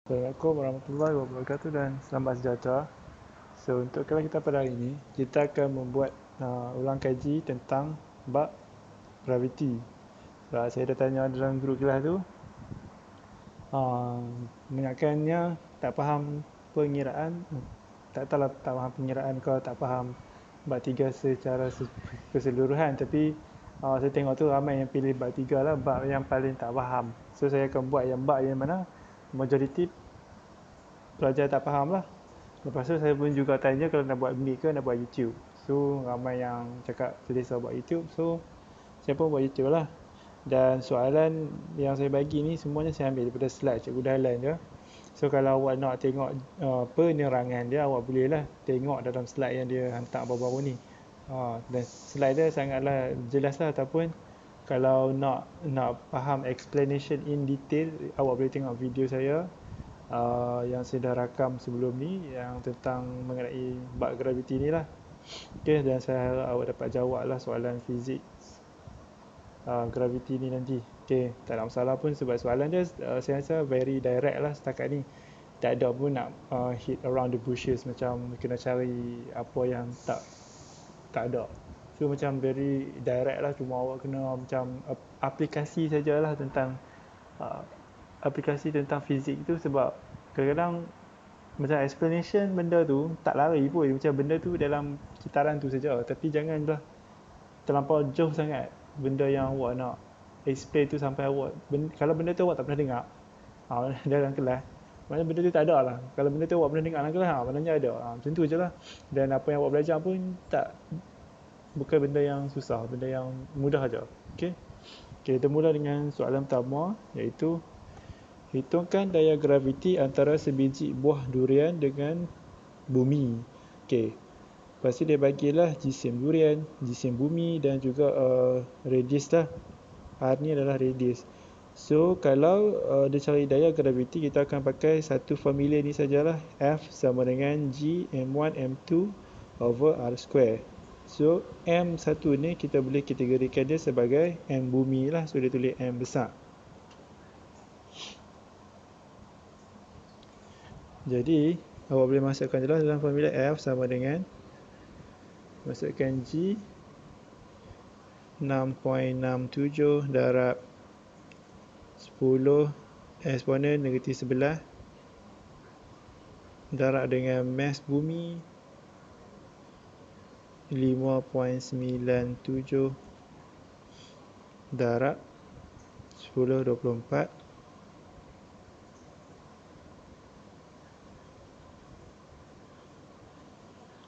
Assalamualaikum warahmatullahi wabarakatuh dan selamat sejahtera. So untuk kelas kita pada hari ini, kita akan membuat ulang kaji tentang bab graviti. Saya dah tanya dalam grup kelas tu, uh, mengingatkannya tak faham pengiraan, tak tahulah tak faham pengiraan ke tak faham bab 3 secara keseluruhan, tapi saya tengok tu ramai yang pilih bab 3 lah, bab yang paling tak faham. So saya akan buat yang bab yang mana majoriti pelajar tak faham lah. Lepas tu saya pun juga tanya kalau nak buat mic ke nak buat YouTube. So ramai yang cakap selesa buat YouTube. So saya pun buat YouTube lah. Dan soalan yang saya bagi ni semuanya saya ambil daripada slide Cikgu Dahlan je. So kalau awak nak tengok penerangan dia, awak boleh lah tengok dalam slide yang dia hantar baru-baru ni. Dan slide dia sangatlah jelas lah, ataupun kalau nak faham explanation in detail, awak boleh tengok video saya yang saya dah rakam sebelum ni yang tentang mengenai bab graviti ni lah. Okay, dan saya harap awak dapat jawab lah soalan fizik graviti ni nanti. Okay, tak ada masalah pun sebab soalan dia saya rasa very direct lah setakat ni. Tak ada pun nak hit around the bushes macam kena cari apa yang tak ada. So macam very direct lah, cuma awak kena macam aplikasi sajalah tentang uh, aplikasi tentang fizik tu, sebab kadang-kadang macam explanation benda tu tak lari pun, macam benda tu dalam kitaran tu saja, tapi janganlah terlampau jauh sangat benda yang awak nak explain tu sampai awak kalau benda tu awak tak pernah dengar dalam kelas, maknanya benda tu tak ada lah. Kalau benda tu awak pernah dengar dalam kelas, maknanya ada. Macam tu je lah. Dan apa yang awak belajar pun bukan benda yang susah, benda yang mudah aja. Okay, kita mula dengan soalan pertama, iaitu hitungkan daya graviti antara sebiji buah durian dengan bumi. Okey. Lepas tu dia bagilah jisim durian, jisim bumi dan juga radius lah. R ni adalah radius. So kalau dia cari daya graviti, kita akan pakai satu formula ni sajalah. F sama dengan G M1 M2 over R square. So M1 ni kita boleh kategorikan dia sebagai M bumi lah. So dia tulis M besar. Jadi awak boleh masukkan jelas dalam formula F sama dengan, masukkan G 6.67 darab 10 eksponen negatif 11 darab dengan mass bumi 5.97 darab 1024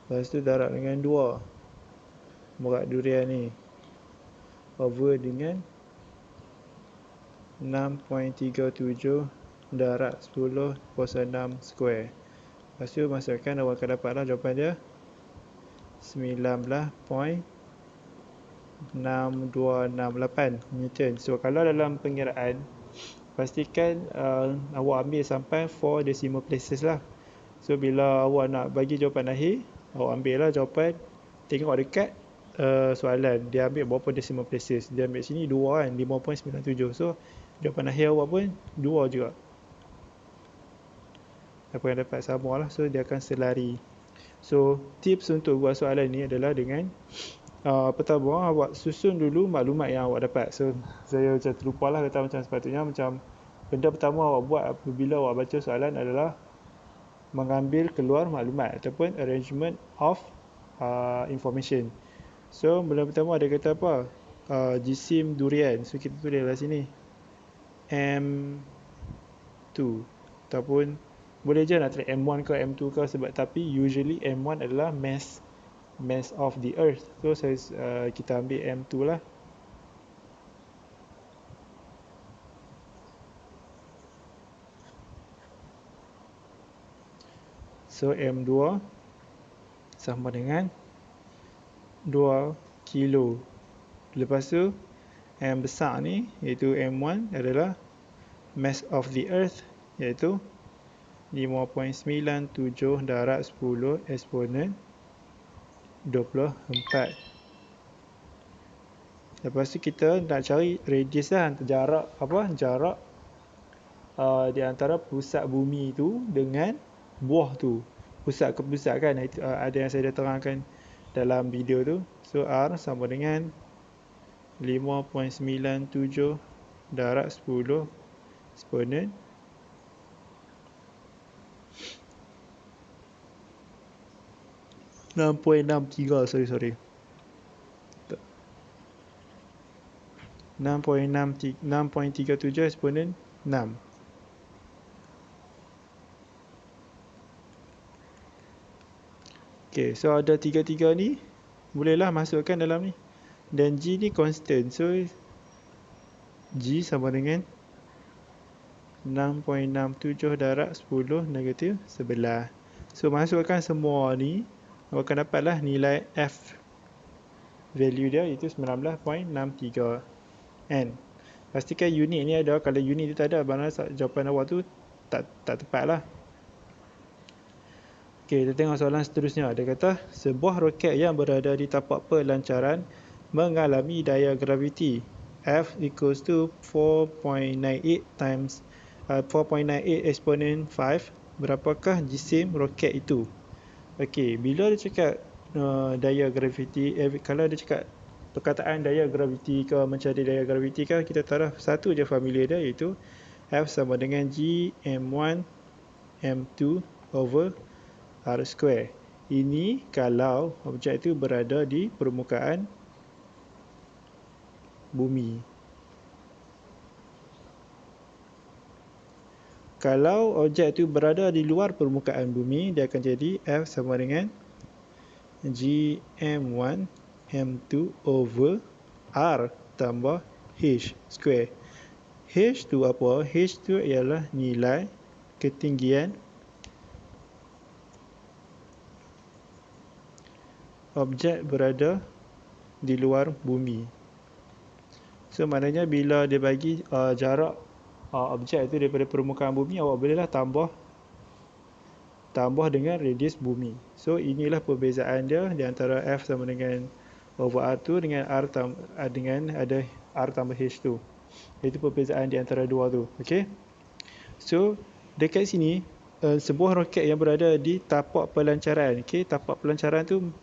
lepas tu darab dengan 2 berat durian ni over dengan 6.37 darab 10 kuasa 6 square. Lepas tu masukkan, awak akan dapatlah jawapan dia 19.6268 Newton. So kalau dalam pengiraan, pastikan awak ambil sampai 4 decimal places lah. So bila awak nak bagi jawapan akhir, awak ambil lah jawapan, tengok dekat soalan dia ambil berapa decimal places. Dia ambil sini 2 kan, 5.97. So jawapan akhir awak pun 2 juga. Apa yang dapat sama lah. So dia akan selari. So tips untuk buat soalan ni adalah dengan pertama awak susun dulu maklumat yang awak dapat. So saya macam terlupa lah kata macam sepatutnya, macam benda pertama awak buat apabila awak baca soalan adalah mengambil keluar maklumat ataupun arrangement of information. So benda pertama ada kata apa? Jisim durian. So kita tulis lah sini M2, ataupun boleh je nak tulis M1 ke M2 ke, sebab tapi usually M1 adalah mass of the earth. So kita ambil M2 lah. So M2 sama dengan 2 kilo. Lepas tu M besar ni iaitu M1 adalah mass of the earth, iaitu 5.97 darab 10 eksponen 24. Lepas tu kita nak cari radius lah, jarak di antara pusat bumi tu dengan buah tu. Pusat ke pusat kan, itu, ada yang saya dah terangkan dalam video tu. So R sama dengan 5.97 darab 10 eksponen 6.63, sorry 6.37 eksponen 6. Okay, so ada tiga-tiga ni bolehlah masukkan dalam ni, dan G ni constant, so G sama dengan 6.67 darab 10 negatif 11. So masukkan semua ni, akan dapatlah nilai F. Value dia itu 19.63 N. Pastikan unit ni ada. Kalau unit tu tak ada, maknanya jawapan awak tu tak tepat lah. Okay, kita tengok soalan seterusnya. Dia kata, sebuah roket yang berada di tapak pelancaran mengalami daya graviti F equals to 4.98 times 4.98 eksponen 5. Berapakah jisim roket itu? Okey, bila dia cakap daya graviti, kalau dia cakap perkataan daya graviti ke mencari daya graviti kan, kita tahu satu je formula dia, iaitu F sama dengan G M1 M2 over R square. Ini kalau objek itu berada di permukaan bumi. Kalau objek itu berada di luar permukaan bumi, dia akan jadi F sama dengan G M1 M2 over R tambah H square. H tu apa? H tu ialah nilai ketinggian objek berada di luar bumi. So maknanya bila dia bagi jarak objek itu daripada permukaan bumi, awak bolehlah tambah dengan radius bumi. So inilah perbezaan dia di antara F sama dengan over R2 dengan dengan ada R tambah H tu. Itu perbezaan di antara dua tu. Okey. So dekat sini sebuah roket yang berada di tapak pelancaran. Okey, tapak pelancaran tu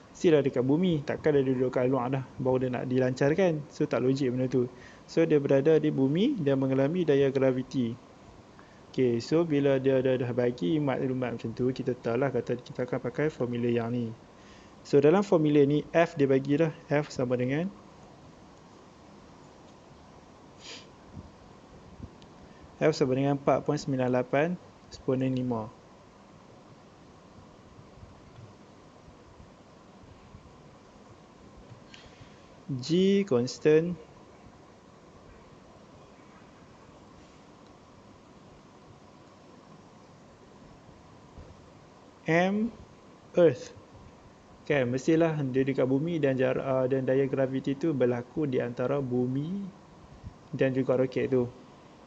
mestilah dekat bumi, takkan dia duduk kat luar dah baru dia nak dilancarkan. So tak logik benda tu. So dia berada di bumi dan mengalami daya graviti. Okay, so bila dia dah bagi maklumat macam tu, kita tahulah kata kita akan pakai formula yang ni. So dalam formula ni F dia bagilah F sama dengan F sama dengan 4.98 eksponen 5. G constant, M Earth. Kan, mestilah dia dekat bumi dan dan daya graviti tu berlaku di antara bumi dan juga roket tu.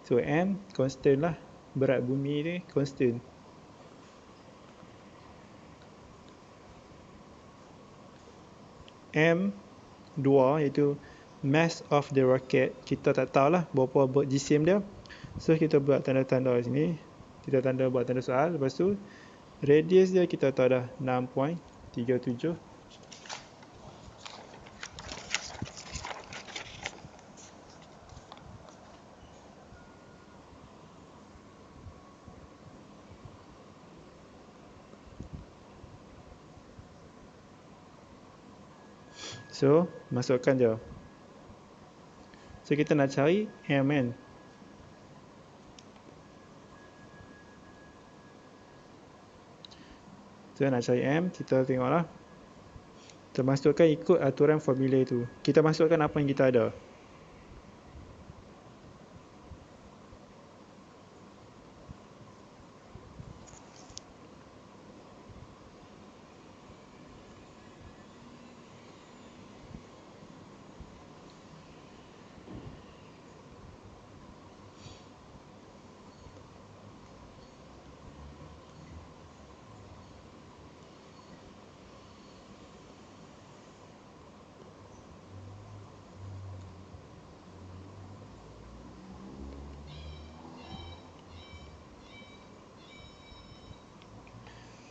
So M constant lah, berat bumi ni constant. M 2 iaitu mass of the rocket. Kita tak tahulah berapa jisim dia. So kita buat tanda-tanda sini. Kita buat tanda soal. Lepas tu radius dia kita tahu dah 6.37. So masukkan je. So kita nak cari M kan. So nak cari M, kita tengoklah. Kita masukkan ikut aturan formula itu. Kita masukkan apa yang kita ada.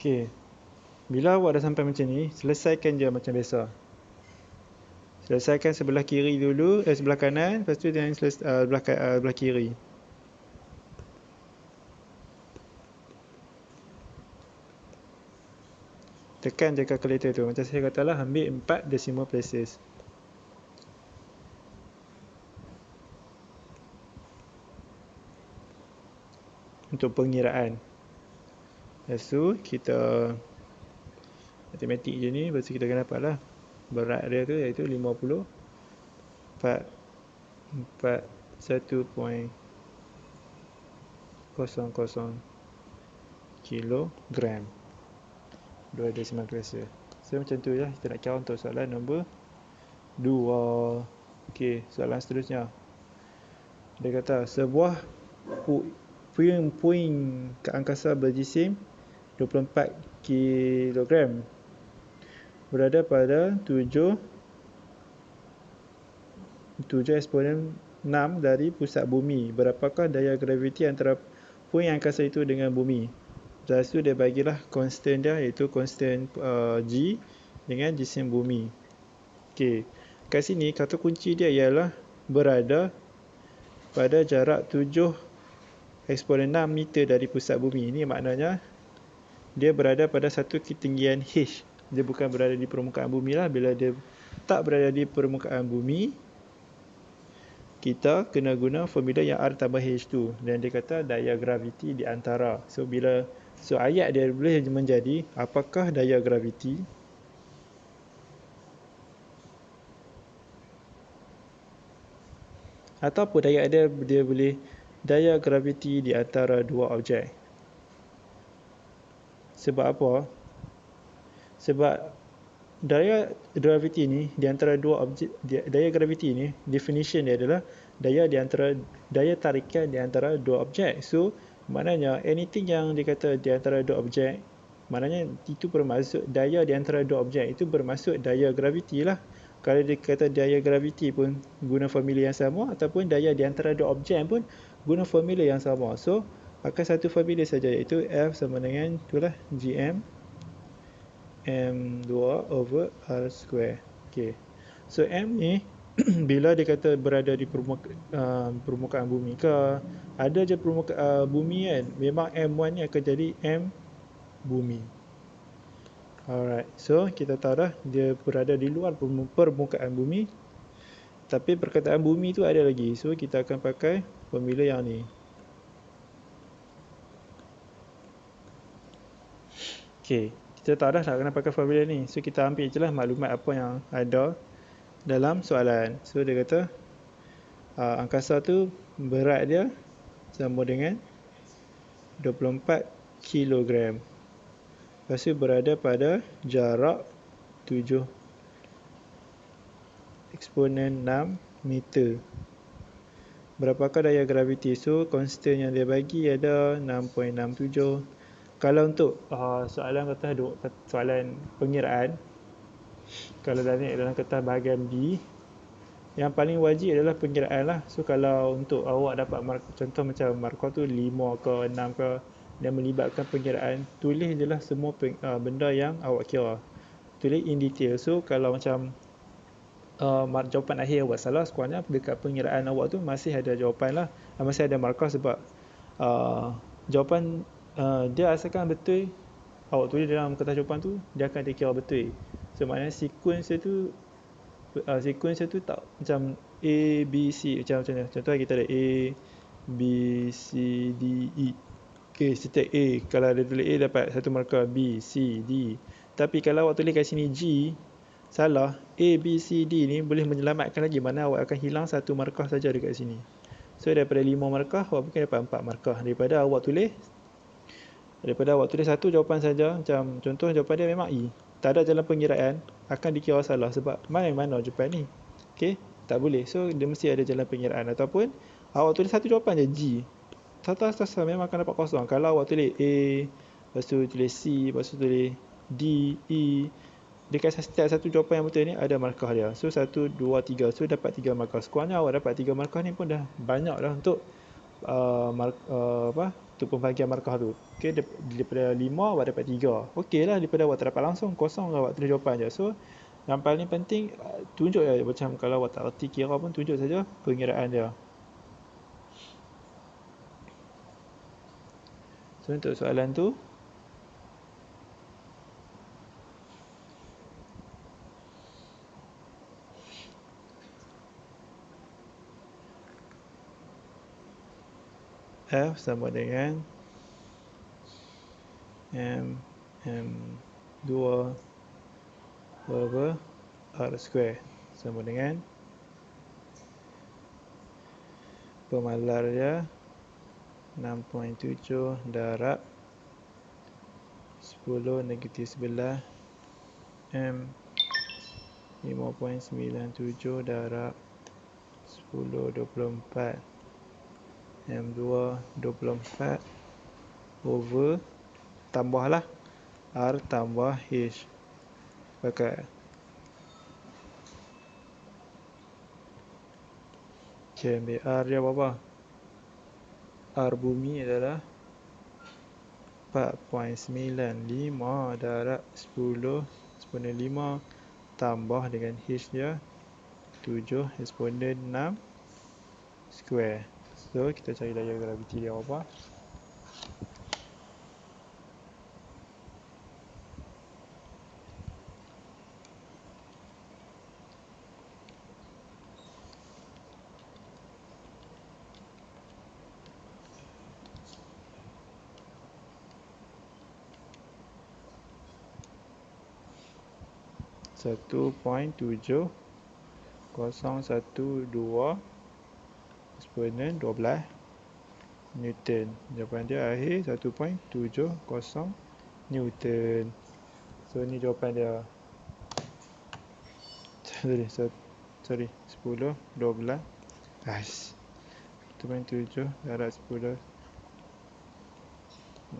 Okey. Bila awak dah sampai macam ni, selesaikan je macam biasa. Selesaikan sebelah kiri dulu, sebelah kanan, lepas tu jangan belah kiri. Tekan je calculator tu. Macam saya katalah, ambil 4 decimal places. Untuk pengiraan. Lepas tu, kita matematik je ni, lepas tu kita akan dapat lah. Berat dia tu iaitu 50 1.00 kilogram. 2 decimal places. So macam tu je kita nak kira untuk soalan nombor 2. Okey, soalan seterusnya. Dia kata sebuah puing ke angkasa berjisim 24 kilogram berada pada 7 eksponen 6 dari pusat bumi. Berapakah daya graviti antara puing angkasa itu dengan bumi? Lepas tu dia bagilah constant dia, iaitu constant G dengan jisim bumi. Okey, kat sini kata kunci dia ialah berada pada jarak 7 eksponen 6 meter dari pusat bumi. Ini maknanya dia berada pada satu ketinggian H. Dia bukan berada di permukaan bumi lah. Bila dia tak berada di permukaan bumi, kita kena guna formula yang R tambah H tu. Dan dia kata daya graviti di antara. So ayat dia boleh menjadi apakah daya graviti ataupun ayat dia boleh daya graviti di antara dua objek. Sebab apa? Sebab daya graviti ni di antara dua objek, daya graviti ni definition dia adalah daya tarikan di antara dua objek. So maknanya anything yang dikata di antara dua objek, maknanya itu bermaksud daya di antara dua objek itu bermaksud daya graviti lah. Kalau dia kata daya graviti pun guna formula yang sama, ataupun daya di antara dua objek pun guna formula yang sama. So akan satu formula saja, iaitu F sama dengan itulah GM M2 over R square. Okay. So M ni bila dia kata berada di permukaan bumi ke, ada je permukaan bumi kan, memang M1 ni akan jadi M bumi. Alright, so kita tahu dah dia berada di luar permukaan bumi. Tapi perkataan bumi tu ada lagi. So kita akan pakai formula yang ni. Okay, kita tahu dah nak kena pakai formula ni. So kita ambil je lah maklumat apa yang ada dalam soalan. So dia kata angkasa tu berat dia sama dengan 24 kilogram. Lepas tu berada pada jarak 7 eksponen 6 meter. Berapakah daya graviti? So constant yang dia bagi ada 6.67. Kalau untuk soalan soalan pengiraan, kalau dalam kertas bahagian B, yang paling wajib adalah pengiraan lah. So kalau untuk awak dapat contoh macam markah tu 5 ke 6 ke, dan melibatkan pengiraan, tulis je lah semua benda yang awak kira. Tulis in detail. So kalau macam jawapan akhir awak salah, sekurangnya dekat pengiraan awak tu masih ada jawapan lah, masih ada markah. Sebab jawapan dia asalkan betul, awak tulis dalam kertas jawapan tu, dia akan dikira betul. So maknanya sequence tu tak macam A, B, C macam ni. Contoh kita ada A, B, C, D, E. Okay, setiap A, kalau dia tulis A dapat satu markah, B, C, D. Tapi kalau awak tulis kat sini G, salah, A, B, C, D ni boleh menyelamatkan lagi, mana awak akan hilang satu markah saja dekat sini. So daripada 5 markah, awak mungkin dapat 4 markah. Daripada awak tulis satu jawapan saja, macam contoh jawapan dia memang E, tak ada jalan pengiraan, akan dikira salah. Sebab mana jawapan ni? Okay, tak boleh. So dia mesti ada jalan pengiraan. Ataupun awak tulis satu jawapan je G, tak memang akan dapat kosong. Kalau awak tulis A, lepas tu tulis C, lepas tu tulis D, E, dekat setiap satu jawapan yang betul ni ada markah dia. So 1, 2, 3. So dapat 3 markah. Sekurangnya awak dapat 3 markah ni pun dah banyak dah untuk untuk pembahagian markah tu. Okey, daripada 5 awak dapat 3. Okey lah, daripada awak tak dapat langsung, kosong awak tulis jawapan je. So, yang paling penting, tunjuk je macam kalau awak tak erti kira pun, tunjuk saja pengiraan dia. So, untuk soalan tu, F sama dengan M2 over R square sama dengan pemalar dia 6.7 darab 10 negatif 11 M 5.97 darab 10 24 M2 24 over tambahlah R tambah H pakai. Okay, ambil R dia berapa? R bumi adalah 4.95 darab 10 eksponen 5 tambah dengan H dia 7 eksponen 6 square. So, kita cari daya graviti dia berapa? Satu point 7 012 eksponen 12 Newton. Jawapan dia akhir 1.70 Newton. So ni jawapan dia. Sorry 10 12 1.7 darab 10.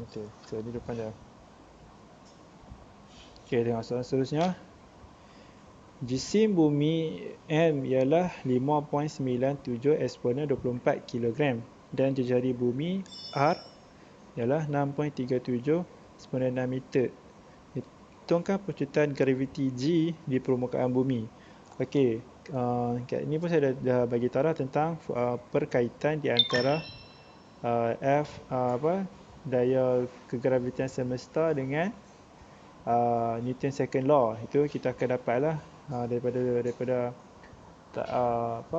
Okey, so ni jawapan dia. Okey, tengok soalan seterusnya. Jisim bumi M ialah 5.97 eksponen 24 kg dan jejari bumi R ialah 6.37 eksponen 6 meter. Hitungkan pecutan graviti G di permukaan bumi. Okey, kat ni pun saya dah bagi taraf tentang perkaitan di antara daya kegravitian semesta dengan Newton second law. Itu kita akan dapatlah daripada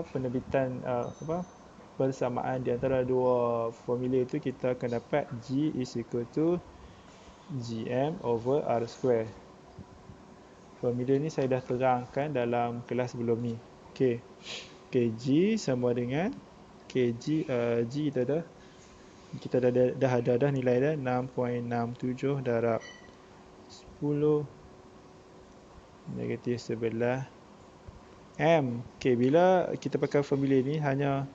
penerbitan persamaan di antara dua formula itu, kita akan dapat G is equal to GM over R square. Formula ni saya dah terangkan dalam kelas sebelum ni. Okey. G sama dengan G kita dah nilai dah 6.67 darab 10 negatif 11 M. Okey, bila kita pakai formula ni hanya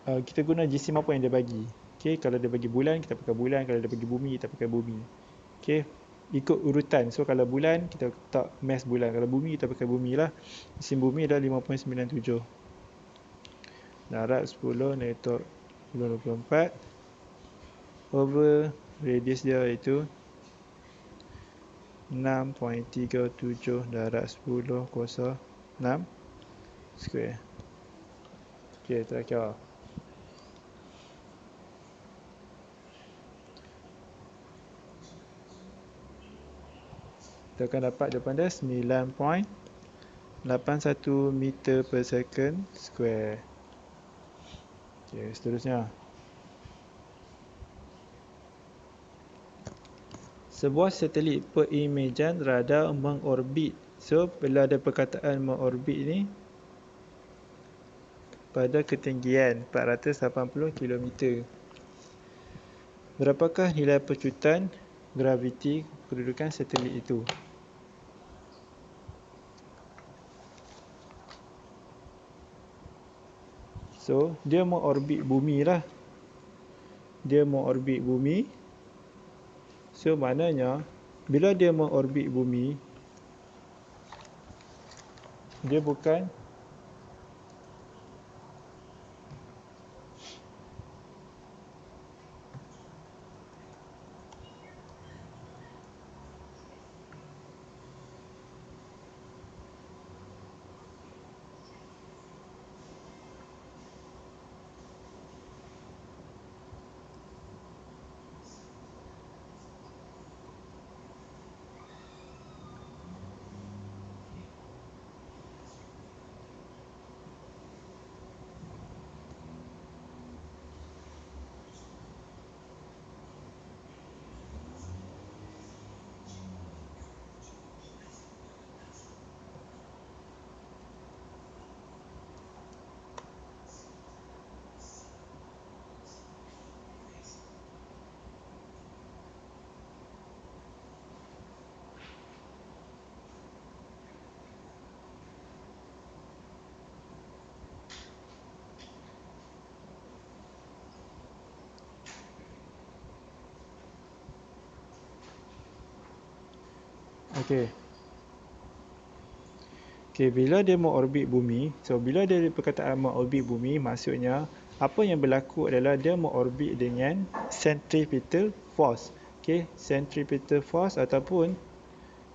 kita guna jisim apa yang dia bagi. Okey, kalau dia bagi bulan kita pakai bulan, kalau dia bagi bumi kita pakai bumi. Okey, ikut urutan. So kalau bulan kita letak mass bulan, kalau bumi kita pakai bumi lah. Jisim bumi adalah 5.97 darab 10 negatif 24 over radius dia iaitu 6.37 darab 10 kuasa 6 square. Okey, terakhir. Kita akan dapat jawapan dia 9.81 meter per second square. Okey, seterusnya. Sebuah satelit perimejan radar mengorbit. So, bila ada perkataan mengorbit ni pada ketinggian 480 km. Berapakah nilai pecutan graviti kedudukan satelit itu? So, dia mengorbit bumi lah. Dia mengorbit bumi. So, maknanya bila dia mengorbit bumi, dia bukan Okey. Okey, bila dia mengorbit bumi, so bila dia perkataan mengorbit bumi, maksudnya apa yang berlaku adalah dia mengorbit dengan centripetal force. Okey, centripetal force ataupun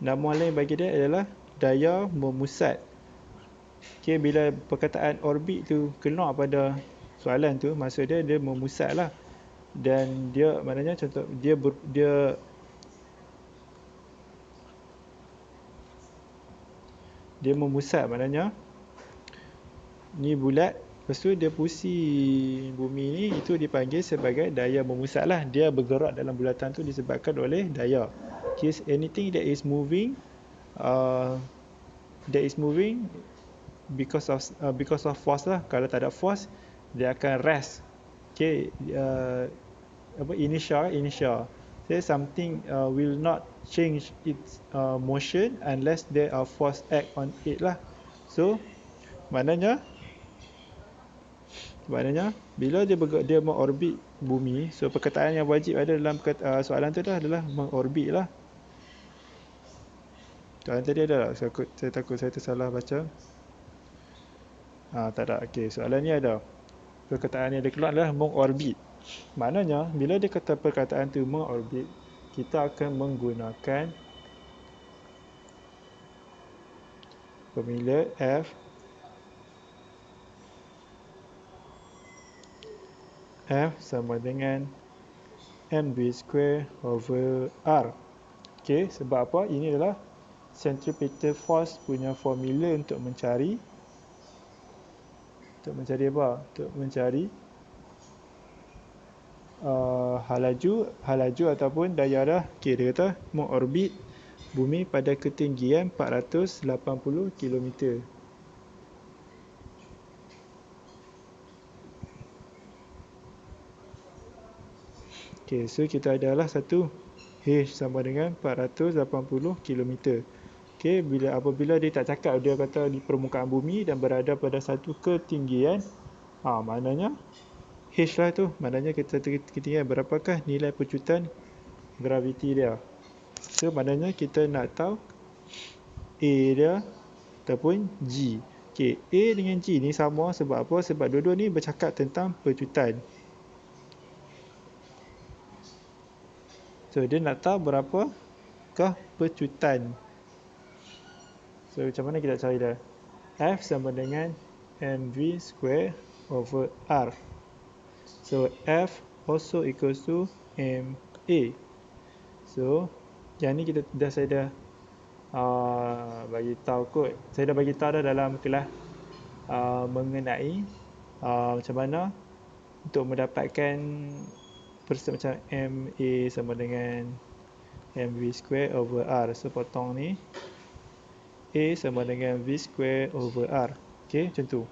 nama lain bagi dia adalah daya memusat. Okey, bila perkataan orbit tu keluar pada soalan tu, maksud dia memusat lah. Dan dia maknanya contoh dia memusat, maknanya ni bulat, lepas tu dia pusing bumi ni, itu dipanggil sebagai daya memusat lah. Dia bergerak dalam bulatan tu disebabkan oleh daya. Okay, anything that is moving because of force lah. Kalau tak ada force, dia akan rest. Okay, inertia. Say something will not change its motion unless there are force act on it lah. So maknanya bila dia mengorbit bumi, so perkataan yang wajib ada dalam soalan tu adalah mengorbit lah. Soalan tadi ada tak? Saya takut saya tersalah baca. Tak ada. Okey, soalan ni ada. Perkataan yang dia keluar adalah mengorbit. Maknanya bila dia kata perkataan tu mengorbit, kita akan menggunakan formula F sama dengan mv²/r. Okey, sebab apa? Ini adalah centripetal force punya formula untuk mencari apa? Untuk mencari halaju ataupun daya dah. Okey, dia kata mengorbit bumi pada ketinggian 480 km. Okey, so kita adalah satu H sama dengan 480 km. Okey, apabila dia tak cakap, dia kata di permukaan bumi dan berada pada satu ketinggian, maknanya H lah tu, maknanya ketinggian berapakah nilai pecutan graviti dia. So maknanya kita nak tahu A dia ataupun G. Okey, A dengan G ni sama sebab apa? Sebab dua-dua ni bercakap tentang pecutan. So dia nak tahu berapakah pecutan. So macam mana kita cari dia? F sama dengan mv²/r. So F also equals to ma. So yang ni saya dah bagi tahu kot. Saya dah bagi tahu dah dalam kelas mengenai macam mana untuk mendapatkan macam ma sama dengan mv²/r. So potong ni, A sama dengan v²/r. Okey, macam tu.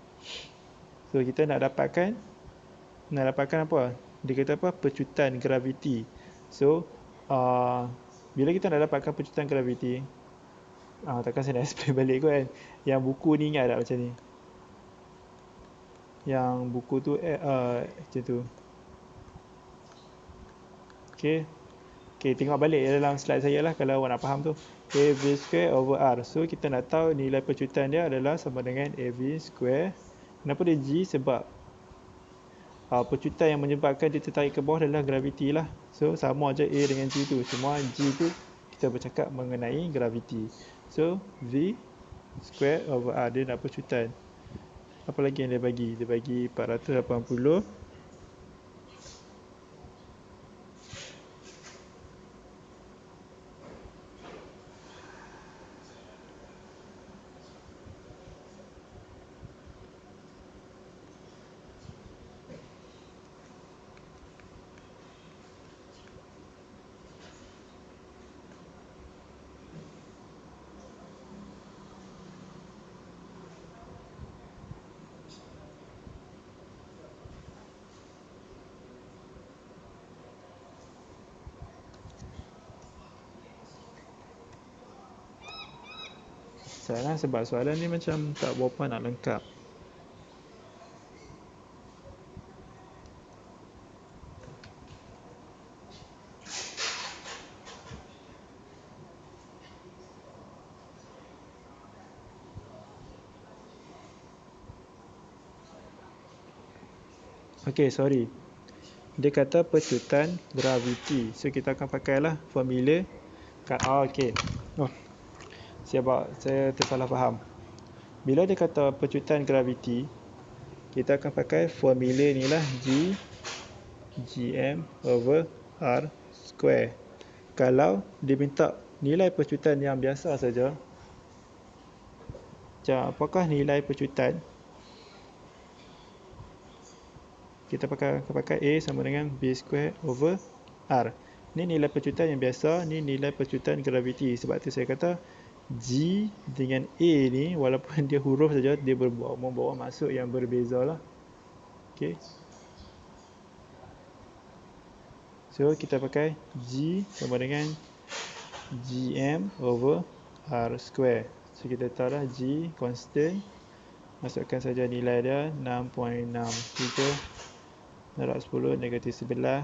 So kita nak dapatkan apa? Dia kata apa? Pecutan graviti. So bila kita nak dapatkan pecutan graviti, takkan saya nak explain balik kot kan. Yang buku ni ingat tak macam ni? Yang buku tu macam tu. Okey, tengok balik dalam slide saya lah kalau awak nak faham tu. AV²/r. So kita nak tahu nilai pecutan dia adalah sama dengan AV². Kenapa dia G? Sebab pecutan yang menyebabkan dia tertarik ke bawah adalah graviti lah. So sama aja A dengan G tu. Semua G tu kita bercakap mengenai graviti. So V²/r dia nak pecutan. Apa lagi yang dia bagi? Dia bagi 480. Sayang sebab soalan ni macam tak berapa nak lengkap. Okay, sorry. Dia kata pecutan graviti. So kita akan pakailah formula. Okay. Oh, saya tersalah faham. Bila dia kata pecutan graviti, kita akan pakai formula ni lah, Gm over R square. Kalau dia minta nilai pecutan yang biasa saja, apakah nilai pecutan? Kita pakai A sama dengan B square over R. Ni nilai pecutan yang biasa, ni nilai pecutan graviti. Sebab tu saya kata G dengan A ni, walaupun dia huruf saja, dia membawa maksud yang berbeza lah. Okay. So kita pakai G sama dengan Gm over R square. So kita tahu lah G constant. Masukkan saja nilai dia 6.63 darab 10 negatif 11.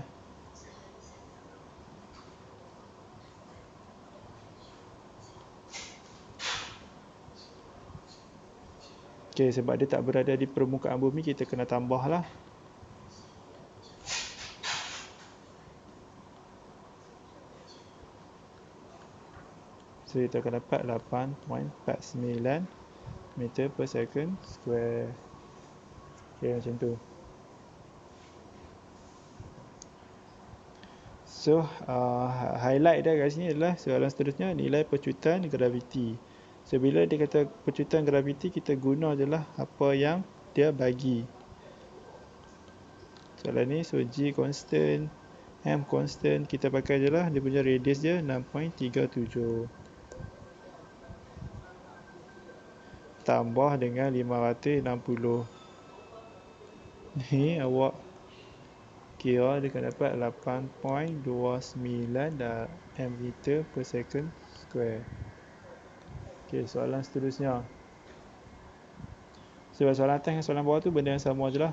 Okay, sebab dia tak berada di permukaan bumi, kita kena tambah lah. So kita akan dapat 8.49 meter per second square. Okay, macam tu. So highlight dia kat sini adalah soalan seterusnya, nilai pecutan graviti. So bila dia kata pecutan graviti, kita guna je lah apa yang dia bagi. Soalan ni, so G constant, M constant, kita pakai je lah dia punya radius dia 6.37 tambah dengan 560. Ni awak kira dia akan dapat 8.29 meter per second square. Okay, soalan seterusnya. Sebab soalan atas dengan soalan bawah tu benda yang sama je lah.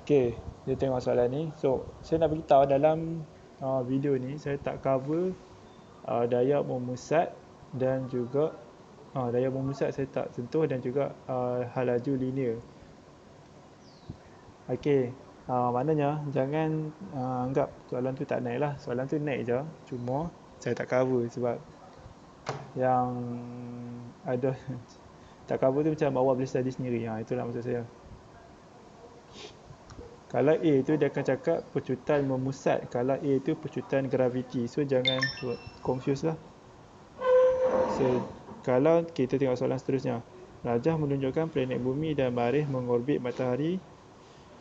Okay, dia tengok soalan ni. So, saya nak beritahu dalam video ni, saya tak cover daya memusat dan juga daya memusat saya tak sentuh, dan juga hal laju linear. Okay, maknanya jangan anggap soalan tu tak naik lah. Soalan tu naik je, cuma saya tak cover sebab yang ada tak cover tu macam awak boleh study sendiri. Itulah maksud saya. Kalau A tu dia akan cakap pecutan memusat, kalau A tu pecutan graviti. So jangan confuse lah. So kalau kita tengok soalan seterusnya, rajah menunjukkan planet bumi dan Marikh mengorbit matahari.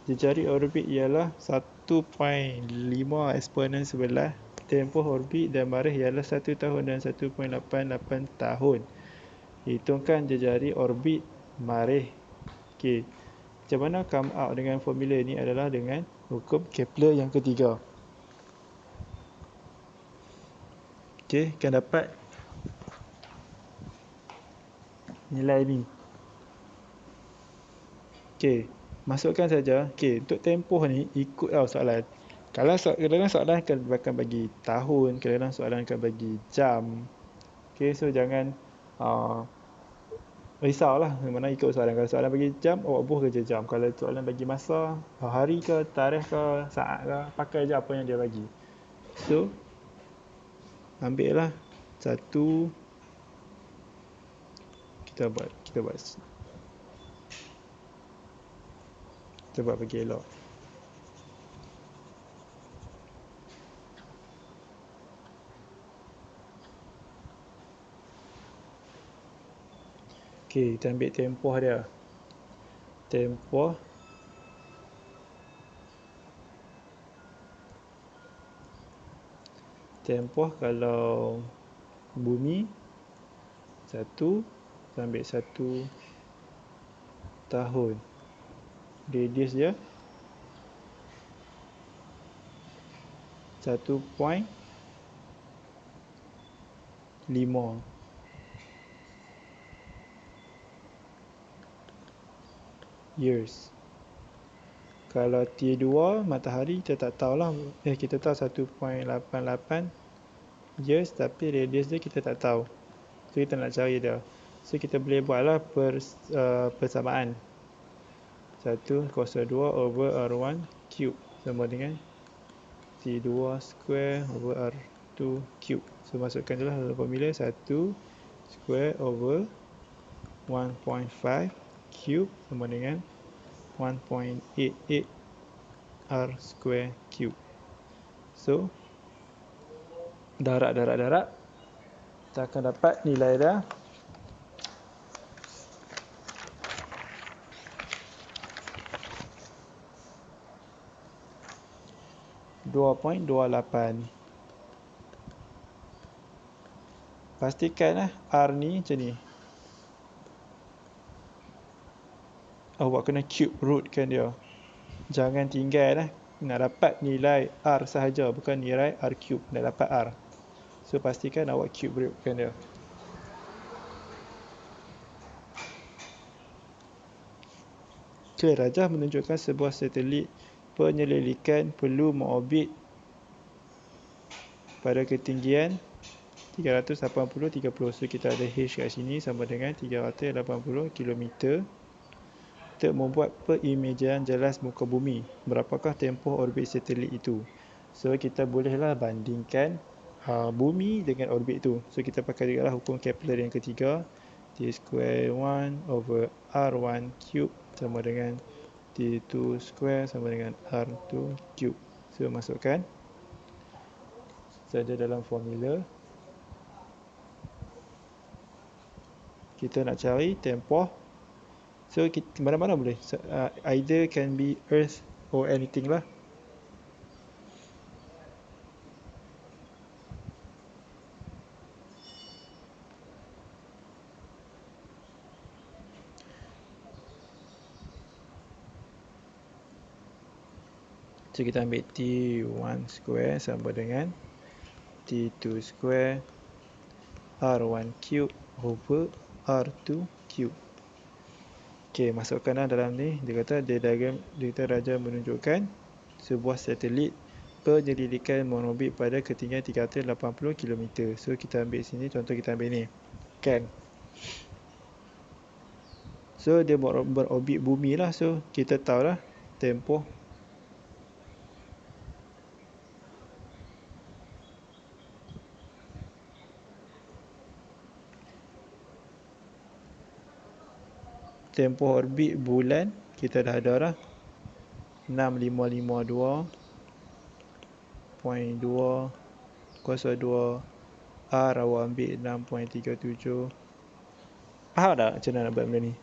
Jejari orbit ialah 1.5 eksponen 11. Tempoh orbit dan Marikh ialah 1 tahun dan 1.88 tahun. Hitungkan jejari orbit Marikh. Okey. Macam mana come out dengan formula ni adalah dengan hukum Kepler yang ketiga. Okey, akan dapat nilai ni. Okey, masukkan saja. Okey, untuk tempoh ni ikut soalan. Kadang-kadang soalan akan bagi tahun, kadang-kadang soalan akan bagi jam. Okey, so jangan risaulah mana ikut soalan. Kalau soalan bagi jam, awak buh kerja jam. Kalau soalan bagi masa, hari ke, tarikh ke, saat ke, pakai je apa yang dia bagi. So ambil lah satu, kita buat bagi elok. Okey, kita ambil tempoh dia. Tempoh kalau bumi 1, kita ambil 1 tahun. Radius dia 1.5. years. Kalau T2 matahari kita tak tahulah. Kita tahu 1.88 years, tapi radius dia kita tak tahu. So kita nak cari dia. So kita boleh buatlah persamaan 102 over R1 cube sama dengan T2 square over R2 cube. So masukkan je lah dalam formula 1 square over 1.5 cube sama dengan 1.88 R square cube. So darab, kita akan dapat nilai dia 2.28. Pastikan R ni macam ni. Awak kena cube root kan dia. Jangan tinggal nak dapat nilai R sahaja, bukan nilai R cube, nak dapat R. So pastikan awak cube root kan dia. Okay, rajah menunjukkan sebuah satelit penyelidikan perlu mengorbit pada ketinggian 380-30. So kita ada H kat sini sama dengan 380 km untuk membuat peimejan jelas muka bumi. Berapakah tempoh orbit satelit itu? So kita bolehlah bandingkan bumi dengan orbit tu. So kita pakai juga lah hukum Kepler yang ketiga. T square 1 over R1 cube sama dengan T2 square sama dengan R2 cube. So masukkan saja dalam formula. Kita nak cari tempoh. So mana-mana boleh. Either can be Earth or anything lah. So kita ambil T1 square sama dengan T2 square R1 cube over R2 cube. Okay, masukkanlah dalam ni. Dia kata diagram raja menunjukkan sebuah satelit penyelidikan mengorbit pada ketinggian 380 km. So kita ambil sini, contoh kita ambil ni. Kan? So dia berorbit bumi lah. So kita tahulah tempoh orbit bulan kita dah ada lah 6552.202 R awak ambil 6.37. Faham tak macam mana nak buat benda ni?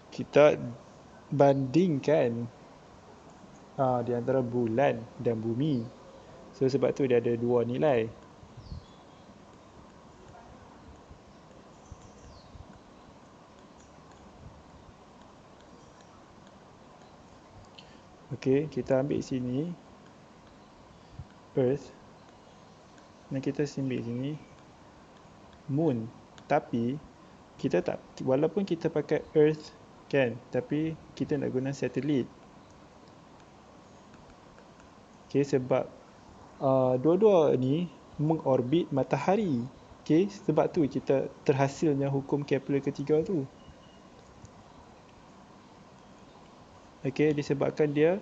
Kita bandingkan di antara bulan dan bumi. So sebab tu dia ada dua nilai. Okey, kita ambil sini Earth dan kita ambil sini Moon. Tapi kita tak, walaupun kita pakai Earth kan, tapi kita nak guna satelit. Okey, sebab dua-dua ni mengorbit matahari. Okey, sebab tu kita terhasilnya hukum Kepler ketiga tu. Okey, disebabkan dia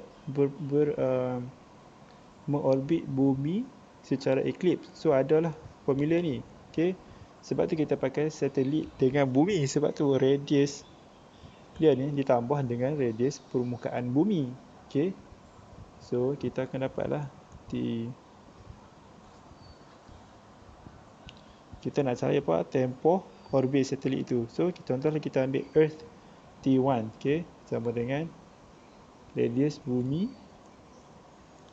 mengorbit bumi secara eclipse. So adalah formula ni. Okey. Sebab tu kita pakai satelit dengan bumi, sebab tu radius dia ni ditambah dengan radius permukaan bumi. Okey. So kita akan dapatlah kita nak cari apa? Tempoh orbit satelit itu. So contohnya kita ambil Earth T1, okey, sama dengan radius bumi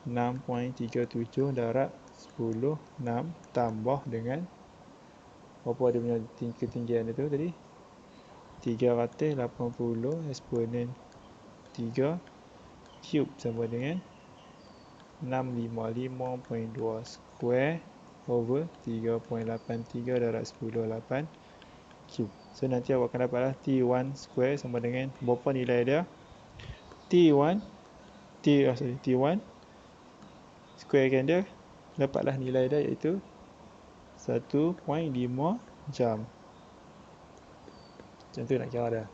6.37 darab 10 6 tambah dengan apa dia punya ketinggian itu tadi, 380 eksponen 3 cube sama dengan 655.2 square over 3.83 darab 10 8 cube. So nanti awak akan dapatlah T1 square sama dengan berapa nilai dia? T1 T1 squarekan dia, dapatlah nilai dia iaitu 1.5 jam. Macam tu nak kira dia.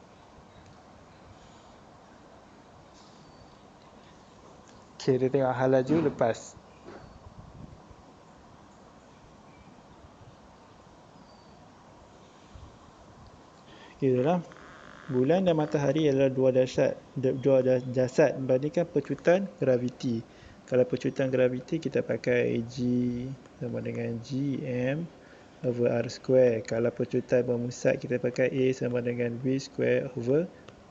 Okay, kita tengok hal laju lepas. Okay, dalam bulan dan matahari adalah dua jasad membandingkan pecutan graviti. Kalau pecutan graviti kita pakai G sama dengan GM over R square. Kalau pecutan memusat kita pakai A sama dengan V square over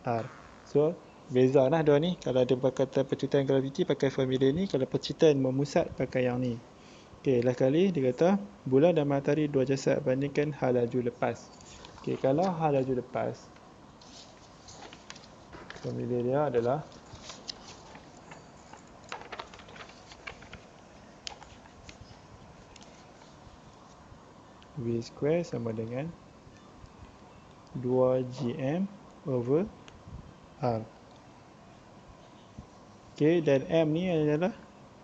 R. So, beza lah dua ni. Kalau ada kata pecutan graviti pakai formula ni. Kalau pecutan memusat pakai yang ni. Okay, last kali dia kata bulan dan matahari dua jasad bandingkan hal laju lepas. Okay, kalau hal laju lepas, formula dia adalah V square sama dengan 2GM over R. Okay, dan M ni adalah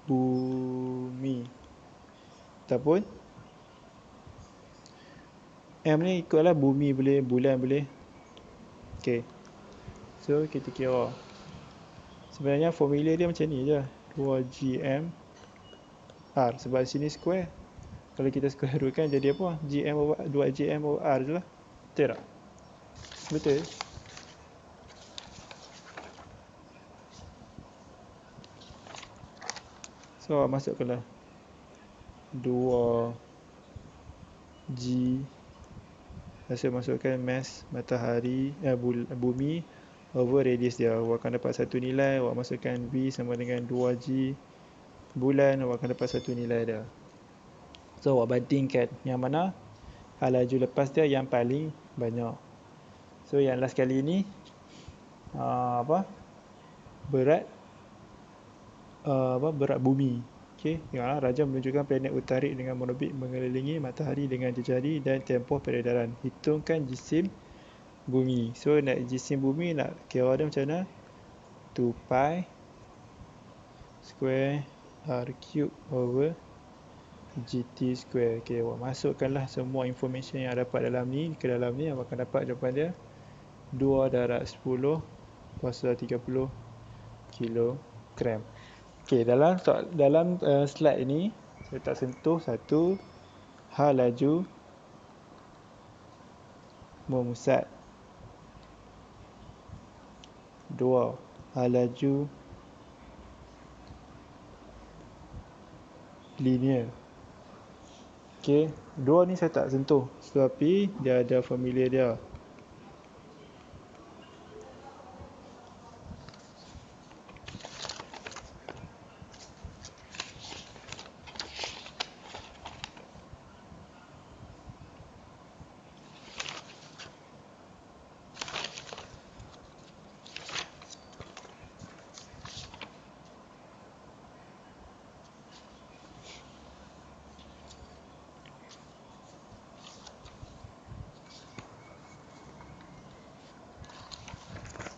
bumi. Ataupun M ni ikutlah bumi boleh, bulan boleh. Okay, so kita kira. Sebenarnya formula dia macam ni je, 2GM R. Sebab sini square. Kalau kita square root kan jadi apa? GM over 2GM over R je lah. Betul tak? Betul. So masukkanlah 2G, hasil masukkan mass matahari, bumi over radius dia. Awak akan dapat satu nilai. Awak masukkan V sama dengan 2G bulan, awak akan dapat satu nilai dia. So awak bandingkan yang mana hal laju lepas dia yang paling banyak. So yang last kali ni berat berat bumi. Okey, tengoklah Raja menunjukkan planet utarik dengan morbit mengelilingi matahari dengan jari dan tempoh peredaran. Hitungkan jisim bumi. So nak jisim bumi nak kira dia macam mana? 2 pi square R cube over GT square. Okey, awak masukkanlah semua information yang dapat dalam ni ke dalam ni, awak akan dapat jawapan dia 2 darab 10 kuasa 30 kilogram. Okey, dalam slide ini saya tak sentuh satu hal laju memusat, 2 hal laju linear. Okey, 2 ni saya tak sentuh tetapi dia ada formula dia.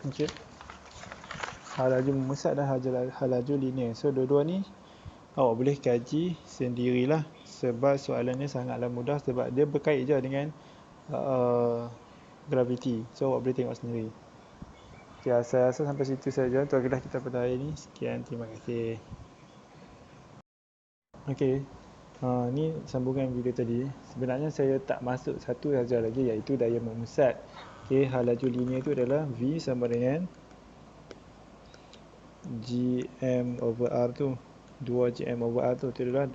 Okey, hal laju memusat dan hal laju linear. So dua-dua ni awak boleh kaji sendirilah sebab soalannya sangatlah mudah sebab dia berkait je dengan graviti. So awak boleh tengok sendiri. Okay, saya rasa sampai situ saja untuk kelas kita pada hari ini. Sekian, terima kasih. Okey, ni sambungan video tadi. Sebenarnya saya tak masuk satu saja lagi iaitu daya memusat. Okey, hal laju linear itu adalah V sama dengan GM over R tu, 2GM over R tu adalah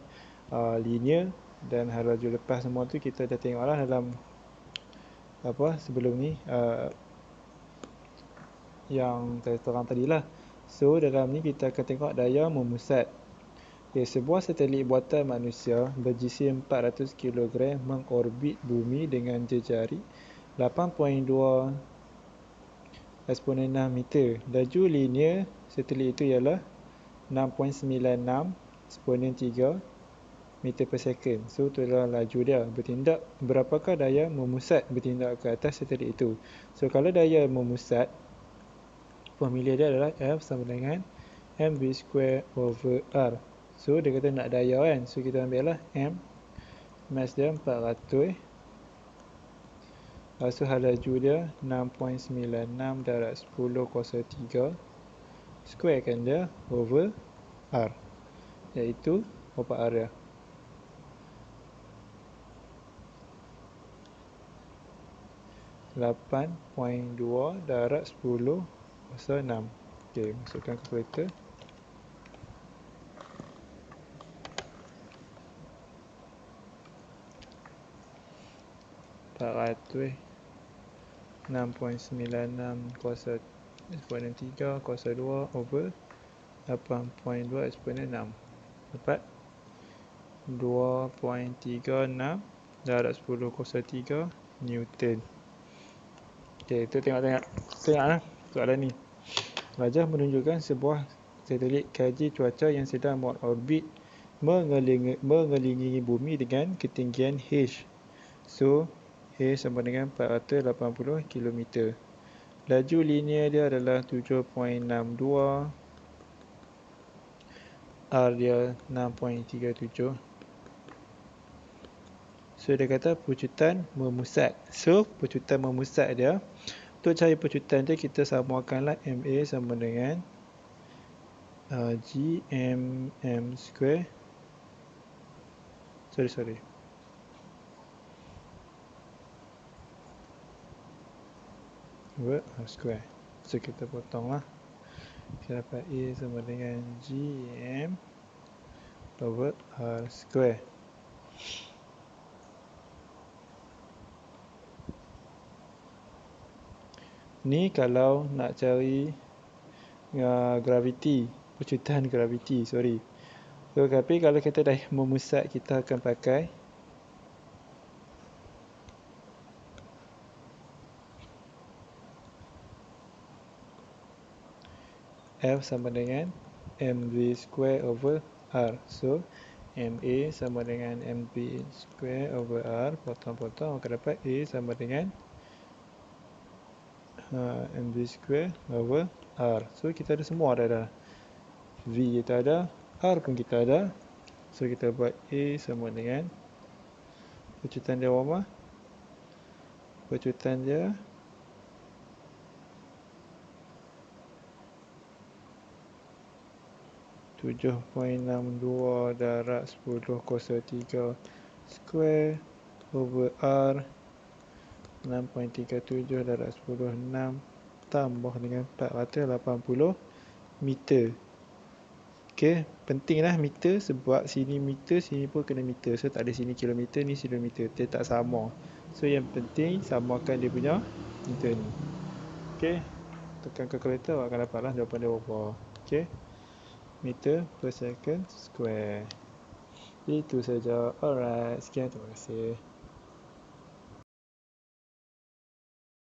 linear. Dan hal laju lepas semua tu kita dah tengoklah dalam sebelum ni yang saya terang tadilah. So dalam ni kita akan tengok daya memusat. Okay, sebuah satelit buatan manusia berjisim 400 kg mengorbit bumi dengan jejari 8.2 eksponen 6 meter. Laju linear satelit itu ialah 6.96 eksponen 3 meter per second. So itu adalah laju dia bertindak. Berapakah daya memusat bertindak ke atas satelit itu? So kalau daya memusat, formula dia adalah F sama dengan mv square over r. So dia kata nak daya kan, so kita ambil lah M, mass dia 400, lepas tu hal laju dia 6.96 darab 10 kuasa 3, square kan dia over r, iaitu berapa r dia? 8.2 darab 10 kuasa 6. Ok, masukkan kalkulator. Ratus 6.96 kuasa eksponen 3 kuasa 2 over 8.2 eksponen 6. Dapat 2.36 darab 10 kuasa 3 Newton. Ok, itu tengok lah soalan ni. Rajah menunjukkan sebuah satelit kaji cuaca yang sedang berorbit mengelilingi bumi dengan ketinggian h. So, h sama dengan 480 km. Laju linear dia adalah 7.62, R dia 6.37. So dia kata pecutan memusat. So pecutan memusat dia, untuk cari pecutan dia kita samakanlah MA sama dengan GMM square. Sorry. Over R square. So kita potong lah. Kita dapat A sama dengan GM over R square. Ni kalau nak cari graviti, pecutan graviti, sorry. So, tapi kalau kita dah memusat, kita akan pakai F sama dengan mv square over r. So MA sama dengan mv square over r, potong-potong akan dapat A sama dengan mv square over r. So kita ada semua dah. V kita ada, R pun kita ada. So kita buat A sama dengan pecutan dia berapa? Pecutan dia 7.62 darab 10 kuasa 3 square over R 6.37 darab 10 6 tambah dengan 480 meter. Ok, pentinglah meter sebab sini meter, sini pun kena meter. So tak ada sini kilometer, ni kilometer, dia tak sama. So yang penting samakan dia punya meter ni. Ok, tekan kalkulator akan dapatlah jawapan dia berapa. Ok, meter per second square. Itu saja. Alright, sekian, terima kasih.